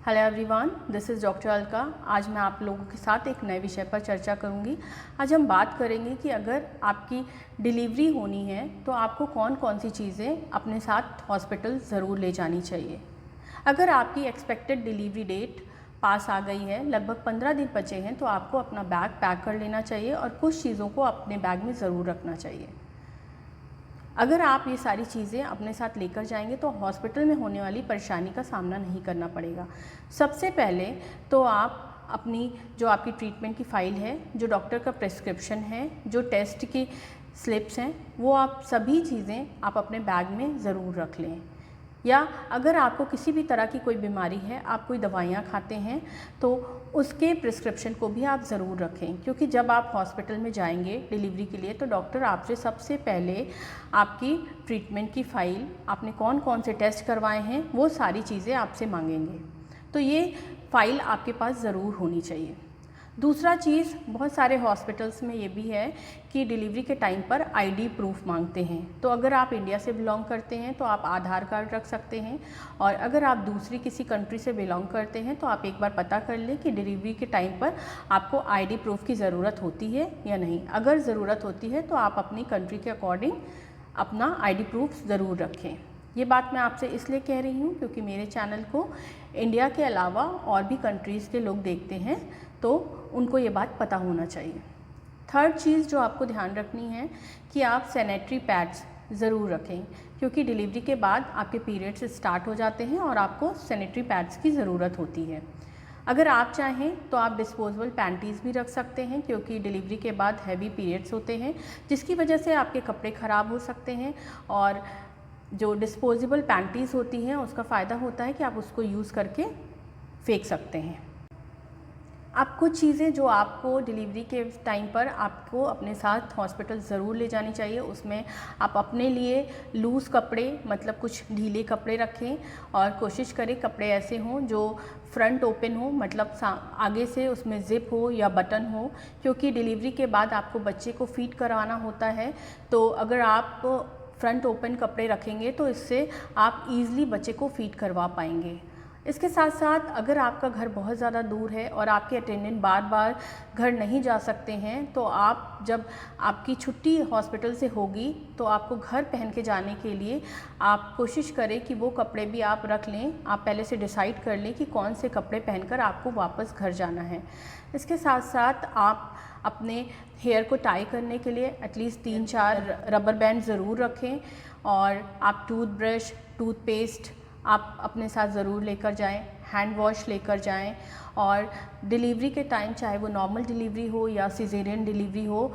Hello everyone, this is doctor Alka. आज मैं आप लोगों के साथ एक नए विषय पर चर्चा करूंगी। आज हम बात करेंगे कि अगर आपकी डिलीवरी होनी है तो आपको कौन कौन सी चीज़ें अपने साथ हॉस्पिटल ज़रूर ले जानी चाहिए। अगर आपकी एक्सपेक्टेड डिलीवरी डेट पास आ गई है, लगभग 15 दिन बचे हैं, तो आपको अपना बैग पैक कर लेना चाहिए और कुछ चीज़ों को अपने बैग में ज़रूर रखना चाहिए। अगर आप ये सारी चीज़ें अपने साथ लेकर जाएंगे तो हॉस्पिटल में होने वाली परेशानी का सामना नहीं करना पड़ेगा। सबसे पहले तो आप अपनी जो आपकी ट्रीटमेंट की फ़ाइल है, जो डॉक्टर का प्रिस्क्रिप्शन है, जो टेस्ट की स्लिप्स हैं, वो आप सभी चीज़ें आप अपने बैग में ज़रूर रख लें। या अगर आपको किसी भी तरह की कोई बीमारी है, आप कोई दवाइयाँ खाते हैं, तो उसके प्रिस्क्रिप्शन को भी आप ज़रूर रखें, क्योंकि जब आप हॉस्पिटल में जाएंगे डिलीवरी के लिए तो डॉक्टर आपसे सबसे पहले आपकी ट्रीटमेंट की फ़ाइल, आपने कौन कौन से टेस्ट करवाए हैं, वो सारी चीज़ें आपसे मांगेंगे। तो ये फ़ाइल आपके पास ज़रूर होनी चाहिए। दूसरा चीज़, बहुत सारे हॉस्पिटल्स में ये भी है कि डिलीवरी के टाइम पर आईडी प्रूफ मांगते हैं। तो अगर आप इंडिया से बिलोंग करते हैं तो आप आधार कार्ड रख सकते हैं, और अगर आप दूसरी किसी कंट्री से बिलोंग करते हैं तो आप एक बार पता कर लें कि डिलीवरी के टाइम पर आपको आईडी प्रूफ की ज़रूरत होती है या नहीं। अगर ज़रूरत होती है तो आप अपनी कंट्री के अकॉर्डिंग अपना आईडी प्रूफ ज़रूर रखें। ये बात मैं आपसे इसलिए कह रही हूँ क्योंकि मेरे चैनल को इंडिया के अलावा और भी कंट्रीज़ के लोग देखते हैं, तो उनको ये बात पता होना चाहिए। थर्ड चीज़ जो आपको ध्यान रखनी है कि आप सैनिटरी पैड्स ज़रूर रखें, क्योंकि डिलीवरी के बाद आपके पीरियड्स स्टार्ट हो जाते हैं और आपको सैनिटरी पैड्स की ज़रूरत होती है। अगर आप चाहें तो आप डिस्पोजेबल पैंटीज़ भी रख सकते हैं, क्योंकि डिलीवरी के बाद हैवी पीरियड्स होते हैं जिसकी वजह से आपके कपड़े ख़राब हो सकते हैं। और जो डिस्पोजेबल पैंटीज़ होती हैं उसका फ़ायदा होता है कि आप उसको यूज़ करके फेंक सकते हैं। आप कुछ चीज़ें जो आपको डिलीवरी के टाइम पर आपको अपने साथ हॉस्पिटल ज़रूर ले जानी चाहिए, उसमें आप अपने लिए लूज़ कपड़े, मतलब कुछ ढीले कपड़े रखें, और कोशिश करें कपड़े ऐसे हों जो फ्रंट ओपन हो, मतलब आगे से उसमें ज़िप हो या बटन हो, क्योंकि डिलीवरी के बाद आपको बच्चे को फीड करवाना होता है। तो अगर आप फ्रंट ओपन कपड़े रखेंगे तो इससे आप ईज़िली बच्चे को फीड करवा पाएंगे। इसके साथ साथ अगर आपका घर बहुत ज़्यादा दूर है और आपके अटेंडेंट बार बार घर नहीं जा सकते हैं, तो आप जब आपकी छुट्टी हॉस्पिटल से होगी तो आपको घर पहन के जाने के लिए आप कोशिश करें कि वो कपड़े भी आप रख लें। आप पहले से डिसाइड कर लें कि कौन से कपड़े पहनकर आपको वापस घर जाना है। इसके साथ साथ आप अपने हेयर को टाई करने के लिए एटलीस्ट 3-4 रबर बैंड ज़रूर रखें, और आप टूथब्रश, टूथपेस्ट आप अपने साथ ज़रूर लेकर जाएं, हैंड वॉश लेकर जाएं। और डिलीवरी के टाइम, चाहे वो नॉर्मल डिलीवरी हो या सिजेरियन डिलीवरी हो,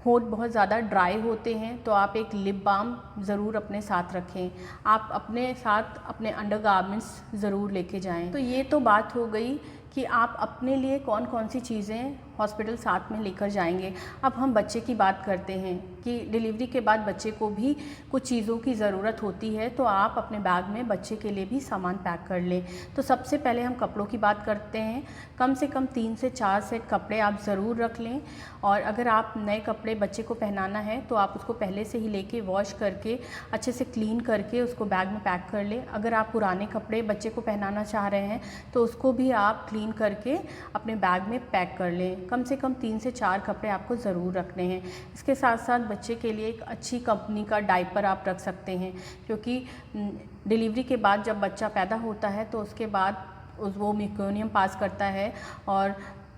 होठ बहुत ज़्यादा ड्राई होते हैं तो आप एक लिप बाम ज़रूर अपने साथ रखें। आप अपने साथ अपने अंडरगारमेंट्स ज़रूर लेके जाएं। तो ये तो बात हो गई कि आप अपने लिए कौन कौन सी चीज़ें हॉस्पिटल साथ में लेकर जाएंगे। अब हम बच्चे की बात करते हैं कि डिलीवरी के बाद बच्चे को भी कुछ चीज़ों की ज़रूरत होती है, तो आप अपने बैग में बच्चे के लिए भी सामान पैक कर लें। तो सबसे पहले हम कपड़ों की बात करते हैं। कम से कम 3 से 4 सेट कपड़े आप ज़रूर रख लें, और अगर आप नए कपड़े बच्चे को पहनाना है तो आप उसको पहले से ही लेके वॉश करके अच्छे से क्लीन करके उसको बैग में पैक कर लें। अगर आप पुराने कपड़े बच्चे को पहनाना चाह रहे हैं तो उसको भी आप क्लीन करके अपने बैग में पैक कर लें। कम से कम 3 से 4 कपड़े आपको ज़रूर रखने हैं। इसके साथ साथ बच्चे के लिए एक अच्छी कंपनी का डायपर आप रख सकते हैं, क्योंकि डिलीवरी के बाद जब बच्चा पैदा होता है तो उसके बाद वो मेक्योनियम पास करता है और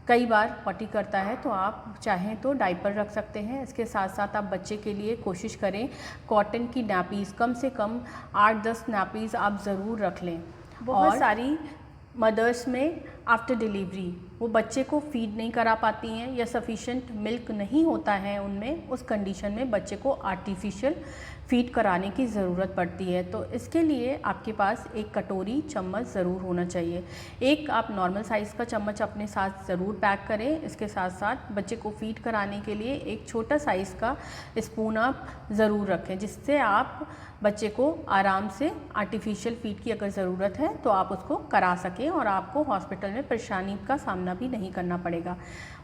कई बार पॉटी करता है, तो आप चाहें तो डायपर रख सकते हैं। इसके साथ साथ आप बच्चे के लिए कोशिश करें कॉटन की नैपीज़, कम से कम 8-10 नैपीज़ आप ज़रूर रख लें। बहुत सारी मदर्स में आफ्टर डिलीवरी वो बच्चे को फीड नहीं करा पाती हैं या सफिशेंट मिल्क नहीं होता है उनमें, उस कंडीशन में बच्चे को आर्टिफिशियल फीड कराने की ज़रूरत पड़ती है। तो इसके लिए आपके पास एक कटोरी चम्मच ज़रूर होना चाहिए। एक आप नॉर्मल साइज़ का चम्मच अपने साथ ज़रूर पैक करें। इसके साथ साथ बच्चे को फीड कराने के लिए एक छोटा साइज़ का स्पून आप ज़रूर रखें, जिससे आप बच्चे को आराम से आर्टिफिशियल फीड की अगर ज़रूरत है तो आप उसको करा सकें और आपको हॉस्पिटल में परेशानी का सामना भी नहीं करना पड़ेगा।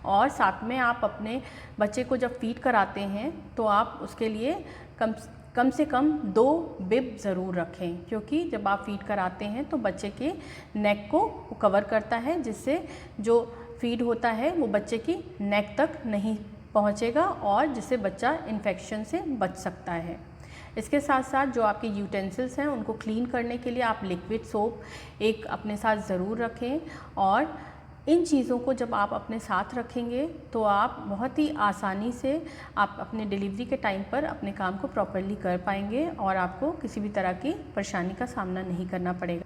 और साथ में आप अपने बच्चे को जब फीड कराते हैं तो आप उसके लिए कम कम से कम 2 बिब ज़रूर रखें, क्योंकि जब आप फीड कराते हैं तो बच्चे के नेक को कवर करता है, जिससे जो फीड होता है वो बच्चे की नेक तक नहीं पहुंचेगा और जिससे बच्चा इन्फेक्शन से बच सकता है। इसके साथ साथ जो आपके यूटेंसिल्स हैं उनको क्लीन करने के लिए आप लिक्विड सोप एक अपने साथ ज़रूर रखें, और इन चीज़ों को जब आप अपने साथ रखेंगे तो आप बहुत ही आसानी से आप अपने डिलीवरी के टाइम पर अपने काम को प्रॉपरली कर पाएंगे और आपको किसी भी तरह की परेशानी का सामना नहीं करना पड़ेगा।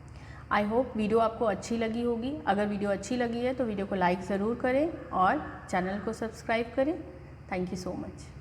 आई होप वीडियो आपको अच्छी लगी होगी। अगर वीडियो अच्छी लगी है तो वीडियो को लाइक ज़रूर करें और चैनल को सब्सक्राइब करें। Thank you so much.